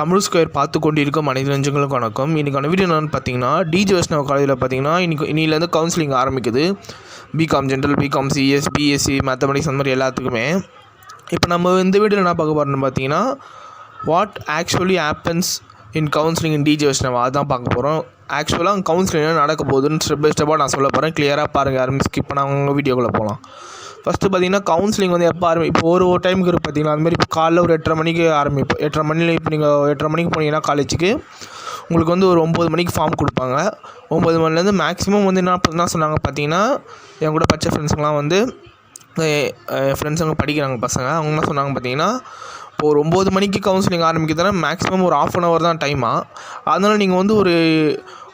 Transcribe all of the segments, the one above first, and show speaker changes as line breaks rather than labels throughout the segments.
Tamil square பார்த்து கொண்டிருக்கும் அனைத்து நெஞ்சங்களுக்கும் வணக்கம். இன்றைக்கான வீடியோ என்னென்னு பார்த்தீங்கன்னா, டிஜி வைஷ்ணவ காலேஜில் பார்த்தீங்கன்னா இன்னிலேருந்து கவுன்சிலிங் ஆரம்பிக்குது. B Com general, B Com CS, B Sc, mathematics அந்த மாதிரி எல்லாத்துக்குமே. இப்போ நம்ம இந்த வீடியோவில் என்ன பார்க்க போகிறோம்னு பார்த்தீங்கன்னா, what actually happens in counselling in DG Vaishnava அதுதான் பார்க்க போகிறோம். ஆக்சுவலாக கவுன்சிலிங் என்ன நடக்க போகுதுன்னு ஸ்டெப் பை ஸ்டெப்பாக நான் சொல்ல போகிறேன். கிளியராக பாருங்கள், யாரும் ஸ்கிப் பண்ணாங்க வீடியோக்குள்ளே போகலாம். ஃபஸ்ட்டு பார்த்தீங்கன்னா, கவுன்சிலிங் வந்து எப்போ இப்போ ஒரு டைமுக்கு இருக்குது பார்த்தீங்கன்னா, அதுமாதிரி இப்போ காலைல ஒரு 8:30 மணிக்கு ஆரம்பிப்போம். 8:30 மணியில் இப்போ நீங்கள் 8:30 மணிக்கு போனீங்கன்னா காலேஜுக்கு உங்களுக்கு வந்து ஒரு 9 மணிக்கு ஃபார்ம் கொடுப்பாங்க. 9 மணிலேருந்து மேக்ஸிமம் வந்து என்ன சொன்னாங்க பார்த்தீங்கன்னா, என் கூட படித்த ஃப்ரெண்ட்ஸுங்களாம் வந்து என் ஃப்ரெண்ட்ஸுங்க படிக்கிறாங்க பசங்க. அவங்க என்ன சொன்னாங்க பார்த்தீங்கன்னா, இப்போ ஒரு 9 மணிக்கு கவுன்சிலிங் ஆரம்பிக்கிறதுனா மேக்ஸிமம் ஒரு 1/2 hour தான் டைமாக. அதனால் நீங்கள் வந்து ஒரு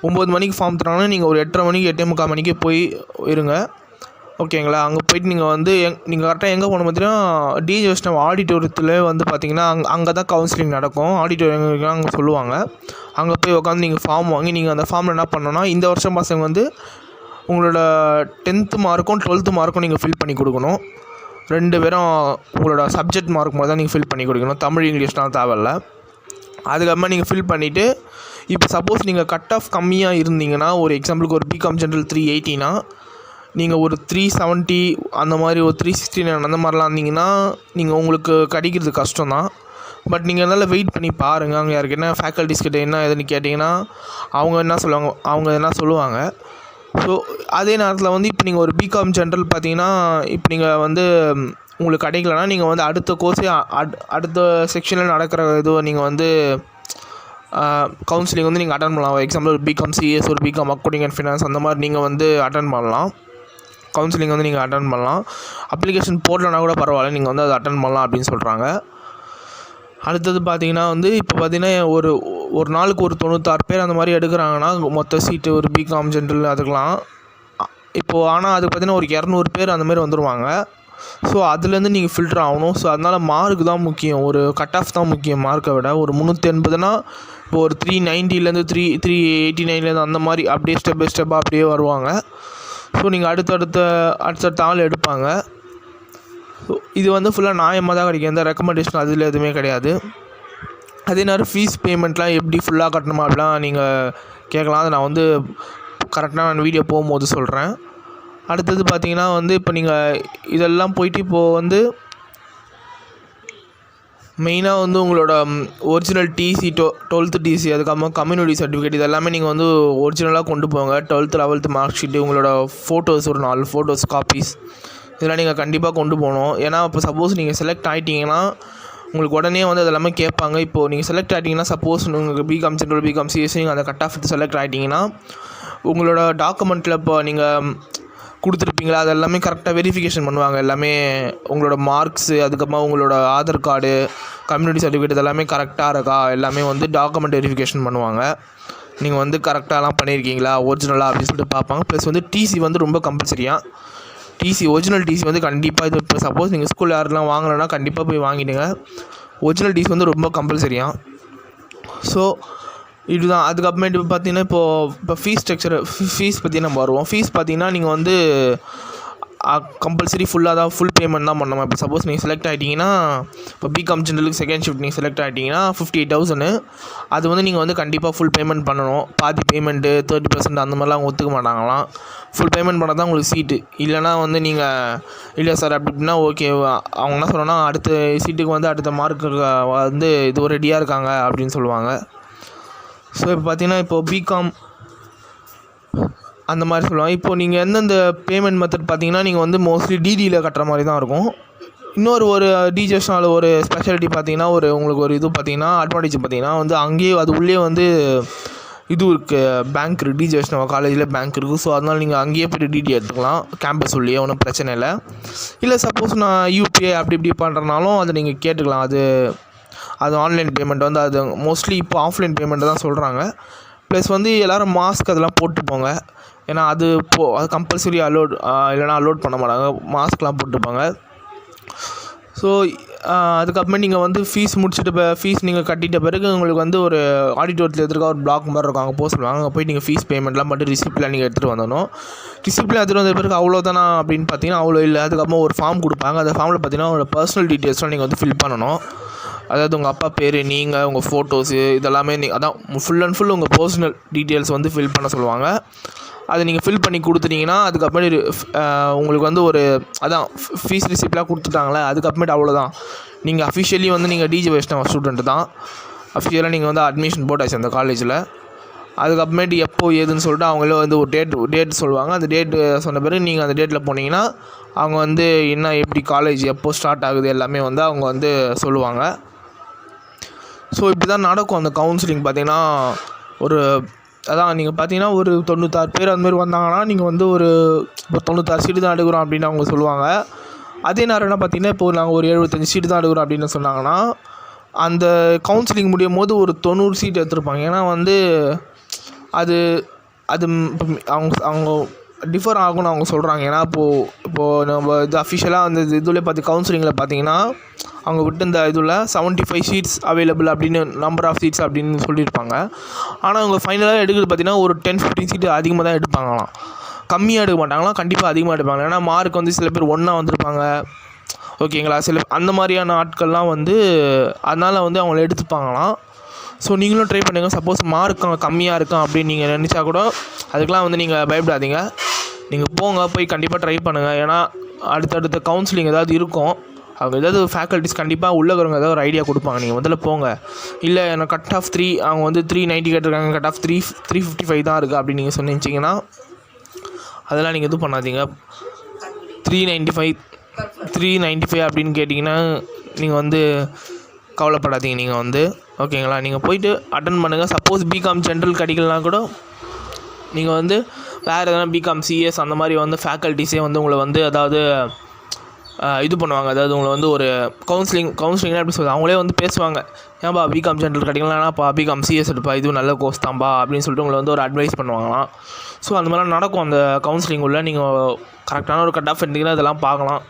9 மணிக்கு ஃபார்ம் தராங்கன்னா நீங்கள் ஒரு 8:30 மணிக்கு 8:45 மணிக்கு போய் இருங்க, ஓகேங்களா? அங்கே போய்ட்டு நீங்கள் வந்து நீங்கள் கரெக்டாக எங்கே போகணும் பார்த்தீங்கன்னா, டிஜி வைஷ்ணவ் ஆடிட்டோரியத்தில் வந்து பார்த்தீங்கன்னா அங்கே தான் கவுன்சிலிங் நடக்கும். ஆடிட்டோரியம் அங்கே சொல்லுவாங்க. அங்கே போய் உட்காந்து நீங்கள் ஃபார்ம் வாங்கி நீங்கள் அந்த ஃபார்மில் என்ன பண்ணணும்னா, இந்த வருஷம் பசங்க வந்து உங்களோட 10th மார்க்கும் 12th மார்க்கும் நீங்கள் ஃபில் பண்ணி கொடுக்கணும். 2 பேரும் உங்களோட சப்ஜெக்ட் மார்க் மட்டும் தான் நீங்கள் ஃபில் பண்ணி கொடுக்கணும். தமிழ் இங்கிலீஷ்னால் தேவையில்ல. அதுக்கப்புறமா நீங்கள் ஃபில் பண்ணிவிட்டு, இப்போ சப்போஸ் நீங்கள் கட் ஆஃப் கம்மியாக இருந்தீங்கன்னா, ஒரு எக்ஸாம்பிளுக்கு ஒரு பிகாம் ஜென்ரல் 380னா நீங்கள் ஒரு 370 அந்த மாதிரி ஒரு 369 அந்த மாதிரிலாம் இருந்தீங்கன்னா நீங்கள் உங்களுக்கு கிடைக்கிறது கஷ்டம் தான். பட் நீங்கள் அதனால் வெயிட் பண்ணி பாருங்கள். அங்கே யாருக்கு என்ன ஃபேக்கல்ட்டிஸ் கிட்ட என்ன எதுன்னு கேட்டிங்கன்னா அவங்க என்ன சொல்லுவாங்க. ஸோ அதே நேரத்தில் வந்து இப்போ நீங்கள் ஒரு பிகாம் ஜென்ரல் பார்த்தீங்கன்னா, இப்போ நீங்கள் வந்து உங்களுக்கு கிடைக்கலனா நீங்கள் வந்து அடுத்த கோர்ஸே அடுத்த செக்ஷனில் நடக்கிற இதுவை நீங்கள் வந்து கவுன்சிலிங் வந்து நீங்கள் அட்டன் பண்ணலாம். எக்ஸாம்பிள் ஒரு பிகாம் சிஎஸ், ஒரு பிகாம் அக்கௌண்டிங் அண்ட் ஃபினான்ஸ் அந்த மாதிரி நீங்கள் வந்து அட்டன் பண்ணலாம். கவுன்சிலிங் வந்து நீங்கள் அட்டன் பண்ணலாம். அப்ளிகேஷன் போடலனா கூட பரவாயில்ல, நீங்கள் வந்து அதை அட்டன் பண்ணலாம் அப்படின்னு சொல்கிறாங்க. அடுத்தது பார்த்தீங்கன்னா வந்து இப்போ பார்த்தீங்கன்னா ஒரு நாளுக்கு ஒரு 96 பேர் அந்த மாதிரி எடுக்கிறாங்கன்னா மொத்த சீட்டு ஒரு பிகாம் ஜென்ரல் அதுக்கெலாம். இப்போது ஆனால் அதுக்கு பார்த்தீங்கன்னா ஒரு 200 பேர் அந்த மாதிரி வந்துடுவாங்க. ஸோ அதுலேருந்து நீங்கள் ஃபில்டர் ஆகணும். ஸோ அதனால் மார்க் தான் முக்கியம், ஒரு கட் ஆஃப் தான் முக்கியம் மார்க்கை விட. ஒரு 380னா இப்போ ஒரு 390லேருந்து 389லேருந்து அந்த மாதிரி அப்படியே ஸ்டெப் பை ஸ்டெப்பாக அப்படியே வருவாங்க. ஸோ நீங்கள் அடுத்தடுத்த ஆள் எடுப்பாங்க. ஸோ இது வந்து ஃபுல்லாக நியாயமாக தான் கிடைக்கும், எந்த ரெக்கமெண்டேஷன் அதில் எதுவுமே கிடையாது. அதே நேரம் ஃபீஸ் பேமெண்ட்லாம் எப்படி ஃபுல்லாக கட்டணுமா அப்படிலாம் நீங்கள் கேட்கலாம். அதை நான் வந்து கரெக்டாக நான் வீடியோ போகும்போது சொல்கிறேன். அடுத்தது பார்த்தீங்கன்னா வந்து இப்போ நீங்கள் இதெல்லாம் போயிட்டு இப்போது வந்து மெயினாக வந்து உங்களோட ஒரிஜினல் டிசி 12th டிசி, அதுக்கப்புறமா கம்யூனிட்டி சர்டிஃபிகேட் இதெல்லாமே நீங்கள் வந்து ஒரிஜினலாக கொண்டு போங்க. 12th 11th மார்க் ஷீட்டு, உங்களோட ஃபோட்டோஸ் ஒரு 4 ஃபோட்டோஸ் காப்பீஸ் இதெல்லாம் நீங்கள் கண்டிப்பாக கொண்டு போகணும். ஏன்னா இப்போ சப்போஸ் நீங்கள் செலக்ட் ஆகிட்டிங்கன்னா உங்களுக்கு உடனே வந்து அதெல்லாமே கேட்பாங்க. இப்போது நீங்கள் செலக்ட் ஆகிட்டிங்கன்னா சப்போஸ் உங்களுக்கு பிகாம் ஜென்ரல், பிகாம் சிஎஸ்சி நீங்கள் அந்த கட் ஆஃப் செலக்ட் ஆகிட்டிங்கன்னா உங்களோட டாக்குமெண்ட்டில் இப்போ நீங்கள் கொடுத்துருப்பீங்களா அது எல்லாமே கரெக்டாக வெரிஃபிகேஷன் பண்ணுவாங்க. எல்லாமே உங்களோட மார்க்ஸு, அதுக்கப்புறமா உங்களோட ஆதார் கார்டு, கம்யூனிட்டி சர்டிஃபிகேட் இதெல்லாமே கரெக்டாக இருக்கா எல்லாமே வந்து டாக்குமெண்ட் வெரிஃபிகேஷன் பண்ணுவாங்க. நீங்கள் வந்து கரெக்டாகலாம் பண்ணியிருக்கீங்களா ஒரிஜினலாக அப்படின்னு சொல்லிட்டு பார்ப்பாங்க. ப்ளஸ் வந்து டிசி வந்து ரொம்ப கம்பல்சரியாக, டிசி ஒரிஜினல் டிசி வந்து கண்டிப்பாக இது இப்போ சப்போஸ் நீங்கள் ஸ்கூல் யாரெல்லாம் வாங்கலைன்னா கண்டிப்பாக போய் வாங்கிடுங்க. ஒரிஜினல் டிசி வந்து ரொம்ப கம்பல்சரியாக. ஸோ இதுதான். அதுக்கப்புறமேட்டு இப்போ பார்த்தீங்கன்னா இப்போ ஃபீஸ் ஸ்ட்ரக்சர், ஃபீஸ் பற்றி நம்ம வருவோம். ஃபீஸ் பார்த்தீங்கன்னா நீங்கள் வந்து கம்பல்சரி ஃபுல் பேமெண்ட் தான் பண்ணணும். இப்போ சப்போஸ் நீங்கள் செலக்ட் ஆகிட்டிங்கன்னா, இப்போ பிகாம் ஜென்ரலுக்கு செகண்ட் ஷிஃப்ட் நீங்கள் செலக்ட் ஆகிட்டிங்கன்னா 58,000 அது வந்து நீங்கள் வந்து கண்டிப்பாக ஃபுல் பேமெண்ட் பண்ணணும். பாதி பேமெண்ட்டு 30% அந்த மாதிரிலாம் அவங்க ஒத்துக்க மாட்டாங்களாம். ஃபுல் பேமெண்ட் பண்ணால் தான் உங்களுக்கு சீட்டு. இல்லைனா வந்து நீங்கள் இல்லை சார் அப்படின்னா ஓகே, அவங்க என்ன சொல்கிறோன்னா அடுத்த சீட்டுக்கு வந்து அடுத்த மார்க்கு வந்து இது ரெடியாக இருக்காங்க அப்படின்னு சொல்லுவாங்க. ஸோ இப்போ பார்த்தீங்கன்னா இப்போது பிகாம் அந்த மாதிரி சொல்லுவாங்க. இப்போது நீங்கள் எந்தெந்த பேமெண்ட் மெத்தட் பார்த்தீங்கன்னா நீங்கள் வந்து மோஸ்ட்லி டிடியில் கட்டுற மாதிரி தான் இருக்கும். ஒரு டிஜிஎஸ்னால் ஒரு ஸ்பெஷாலிட்டி பார்த்தீங்கன்னா உங்களுக்கு ஒரு இது பார்த்தீங்கன்னா அட்வான்டேஜ் பார்த்தீங்கன்னா வந்து அங்கேயே அது உள்ளே வந்து இது இருக்குது, பேங்க் இருக்குது. டிஜிஎஸ் நம்ம காலேஜில் பேங்க் இருக்குது. ஸோ அதனால் நீங்கள் அங்கேயே போய்ட்டு டிடி எடுத்துக்கலாம் கேம்பஸ் உள்ளே, ஒன்றும் பிரச்சனை இல்லை. சப்போஸ் நான் யூபிஐ அப்படி இப்படி பண்ணுறனாலும் அதை நீங்கள் கேட்டுக்கலாம். அது ஆன்லைன் பேமெண்ட் வந்து அது மோஸ்ட்லி இப்போ ஆஃப்லைன் பேமெண்ட்டு தான் சொல்கிறாங்க. ப்ளஸ் வந்து எல்லோரும் மாஸ்க் அதெல்லாம் போட்டு போங்க. ஏன்னா அது கம்பல்சரி இல்லைனா அலோட் பண்ண மாட்டாங்க. மாஸ்க்லாம் போட்டுப்பாங்க. ஸோ அதுக்கப்புறமே நீங்கள் வந்து ஃபீஸ் முடிச்சுட்டு இப்போ ஃபீஸ் நீங்கள் கட்டிட்ட பிறகு உங்களுக்கு வந்து ஒரு ஆடிட்டோரியத்தில் எதிர்க்க ஒரு பிளாக் மாதிரி இருக்கும், அங்கே போக சொல்லுவாங்க. அங்கே போய் நீங்கள் ஃபீஸ் பேமெண்ட்லாம் பண்ணிட்டு ரிசிப்ட்லாம் நீங்கள் எடுத்துகிட்டு வந்துடணும். ரிசிப்ட்லாம் எடுத்துகிட்டு வந்த பிறகு அவ்வளோதானா அப்படின்னு பார்த்தீங்கன்னா அவ்வளோ இல்லை. அதுக்கப்புறம் ஒரு ஃபார்ம் கொடுப்பாங்க. அந்த ஃபார்மில் பார்த்தீங்கன்னா உங்களோட பர்சனல் டீட்டெயில்ஸ்லாம் நீங்கள் வந்து ஃபில் பண்ணணும். அதாவது உங்கள் அப்பா பேர், நீங்கள், உங்கள் ஃபோட்டோஸு இதெல்லாமே அதான் ஃபுல் அண்ட் ஃபுல் உங்கள் பர்சனல் டீட்டெயில்ஸ் வந்து ஃபில் பண்ண சொல்லுவாங்க. அதை நீங்கள் ஃபில் பண்ணி கொடுத்துட்டீங்கன்னா அதுக்கப்புறமேட்டு உங்களுக்கு வந்து ஒரு அதான் ஃபீஸ் ரிசிப்ட்லாம் கொடுத்துட்டாங்களே, அதுக்கப்புறமேட்டு அவ்வளோதான். நீங்கள் அஃபிஷியலி வந்து நீங்கள் டிஜே வைஷ்ணவ ஸ்டூடெண்ட்டு தான். அஃபிஷியலாக நீங்கள் வந்து அட்மிஷன் போட்டாச்சு அந்த காலேஜில். அதுக்கப்புறமேட்டு எப்போ ஏதுன்னு சொல்லிட்டு அவங்களே வந்து ஒரு டேட் சொல்லுவாங்க. அந்த டேட்டு சொன்ன பிறகு நீங்கள் அந்த டேட்டில் போனீங்கன்னா அவங்க வந்து என்ன எப்படி காலேஜ் எப்போ ஸ்டார்ட் ஆகுது எல்லாமே வந்து அவங்க வந்து சொல்லுவாங்க. ஸோ இப்படி தான் நடக்கும் அந்த கவுன்சிலிங். பார்த்திங்கன்னா ஒரு அதான் நீங்கள் பார்த்தீங்கன்னா ஒரு 96 பேர் அதுமாதிரி வந்தாங்கன்னா நீங்கள் வந்து ஒரு இப்போ 96 சீட்டு தான் எடுக்கிறோம் அப்படின்னு அவங்க சொல்லுவாங்க. அதே நேரம் என்ன பார்த்திங்கன்னா இப்போ நாங்கள் ஒரு 75 சீட்டு தான் எடுக்கிறோம் அப்படின்னு சொன்னாங்கன்னா அந்த கவுன்சிலிங் முடியும் போது ஒரு 90 சீட் எடுத்துருப்பாங்க. ஏன்னா வந்து அது அவங்க டிஃபர் ஆகும்னு அவங்க சொல்கிறாங்க. ஏன்னா இப்போது நம்ம இது அஃபிஷியலாக அந்த இதுலேயே பார்த்து கவுன்சிலிங்கில் பார்த்தீங்கன்னா அவங்க விட்டு இந்த இதில் 75 சீட்ஸ் அவைலபிள் அப்படின்னு நம்பர் ஆஃப் சீட்ஸ் அப்படின்னு சொல்லியிருப்பாங்க. ஆனால் அவங்க ஃபைனலாக எடுக்கிறது பார்த்திங்கன்னா ஒரு 10-15 சீட்டு அதிகமாக தான் எடுப்பாங்களாம், கம்மியாக எடுக்க மாட்டாங்களாம். கண்டிப்பாக அதிகமாக எடுப்பாங்க. ஏன்னா மார்க் வந்து சில பேர் ஒன்றா வந்திருப்பாங்க, ஓகேங்களா. சில அந்த மாதிரியான ஆட்கள்லாம் வந்து அதனால் வந்து அவங்கள எடுத்துப்பாங்களாம். ஸோ நீங்களும் ட்ரை பண்ணுங்கள். சப்போஸ் மார்க் கம்மியாக இருக்கும் அப்படின்னு நீங்கள் நினச்சா கூட அதுக்கெலாம் வந்து நீங்கள் பயப்படாதீங்க. நீங்கள் போய் கண்டிப்பாக ட்ரை பண்ணுங்கள். ஏன்னா அடுத்தடுத்த கவுன்சிலிங் ஏதாவது இருக்கும், அவங்க ஏதாவது ஃபேக்கல்ட்டிஸ் கண்டிப்பாக உள்ளவங்க ஏதாவது ஒரு ஐடியா கொடுப்பாங்க. நீங்கள் முதல்ல போங்க. இல்லை எனக்கு கட் ஆஃப் 3 அவங்க வந்து 390 கேட்டிருக்காங்க, கட் ஆஃப் 355 தான் இருக்குது அப்படின்னு நீங்கள் சொன்னீங்கன்னா அதெல்லாம் நீங்கள் இது பண்ணாதீங்க. 395 அப்படின்னு கேட்டிங்கன்னா நீங்கள் வந்து கவலைப்படாதீங்க. நீங்கள் வந்து ஓகேங்களா, நீங்கள் போய்ட்டு அட்டன் பண்ணுங்கள். சப்போஸ் பிகாம் ஜென்ரல் கிடைக்கலனா கூட நீங்கள் வந்து வேறு எதனா பிகாம் சிஎஸ் அந்த மாதிரி வந்து ஃபேக்கல்ட்டிஸே வந்து உங்களை வந்து அதாவது இது பண்ணுவாங்க. அதாவது உங்களை வந்து ஒரு கவுன்சிலிங்னா எப்படி சொல்லுவாங்க, அவங்களே வந்து பேசுவாங்க. ஏன்பா பிகாம் ஜென்ரல் கிடைக்கலனாப்பா பிகாம் சிஎஸ் எடுப்பா, இதுவும் நல்ல கோர்ஸ் தான்ப்பா அப்படின்னு சொல்லிட்டு உங்களை வந்து ஒரு அட்வைஸ் பண்ணுவாங்களாம். ஸோ அந்த மாதிரிலாம் நடக்கும் அந்த கவுன்சிலிங் உள்ள. நீங்கள் கரெக்டான ஒரு கட் ஆஃப் எடுத்திங்கன்னா இதெல்லாம் பார்க்கலாம்.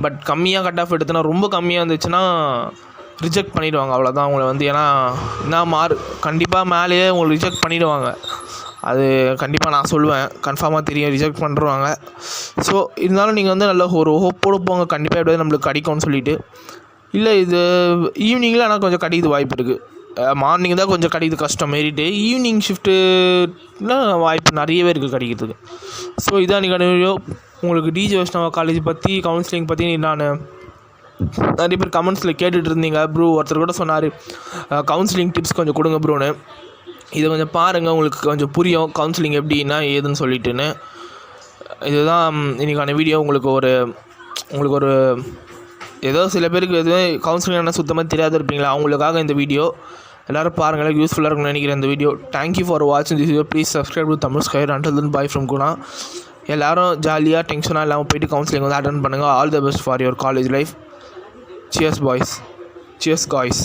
பட் கம்மியாக கட் ஆஃப் எடுத்துனா ரொம்ப கம்மியாக இருந்துச்சுன்னா ரிஜெக்ட் பண்ணிவிடுவாங்க, அவ்வளோதான் உங்களை வந்து. ஏன்னா என்ன கண்டிப்பாக மேலேயே உங்களை ரிஜெக்ட் பண்ணிவிடுவாங்க. அது கண்டிப்பாக நான் சொல்லுவேன், கன்ஃபார்மாக தெரியும், ரிஜெக்ட் பண்ணுறாங்க. ஸோ இருந்தாலும் நீங்கள் வந்து நல்ல ஒரு ஹோப்போடு போங்க, கண்டிப்பாக எப்படியாவது நம்மளுக்கு கிடைக்கும்னு சொல்லிவிட்டு. இல்லை இது ஈவினிங்கில் ஆனால் கொஞ்சம் கிடைக்குது வாய்ப்பு இருக்குது. மார்னிங் தான் கொஞ்சம் கிடைக்குது கஷ்டம் மாரிட்டு. ஈவினிங் ஷிஃப்ட்டுனா வாய்ப்பு நிறையவே இருக்குது கிடைக்கிறதுக்கு. ஸோ இதான் நீங்கள் வீடியோ. உங்களுக்கு டிஜே வைஷ்ணவ காலேஜ் பற்றி கவுன்சிலிங் பற்றி நான் நிறைய பேர் கமெண்ட்ஸில் கேட்டுட்டு இருந்தீங்க. ப்ரோ ஒருத்தர் கூட சொன்னார் கவுன்சிலிங் டிப்ஸ் கொஞ்சம் கொடுங்க ப்ரோன்னு. இதை கொஞ்சம் பாருங்கள், உங்களுக்கு கொஞ்சம் புரியும் கவுன்சிலிங் எப்படின்னா ஏதுன்னு சொல்லிட்டுன்னு. இதுதான் இன்றைக்கான வீடியோ. உங்களுக்கு ஒரு ஏதோ சில பேருக்கு எதுவுமே கவுன்சிலிங் என்ன சுத்தமாக தெரியாத இருப்பீங்களா, அவங்களுக்காக இந்த வீடியோ. எல்லோரும் பாருங்கள், யூஸ்ஃபுல்லாக இருக்கும்னு நினைக்கிறேன் இந்த வீடியோ. தேங்க்யூ ஃபார் வாட்சிங் this video. Please subscribe to Tamil square. Until then by from Guna. எல்லோரும் ஜாலியாக டென்ஷனாக இல்லாமல் போய்ட்டு கவுன்சிலிங் வந்து அட்டன் பண்ணுங்கள். All the best for your college life. Cheers boys, cheers guys.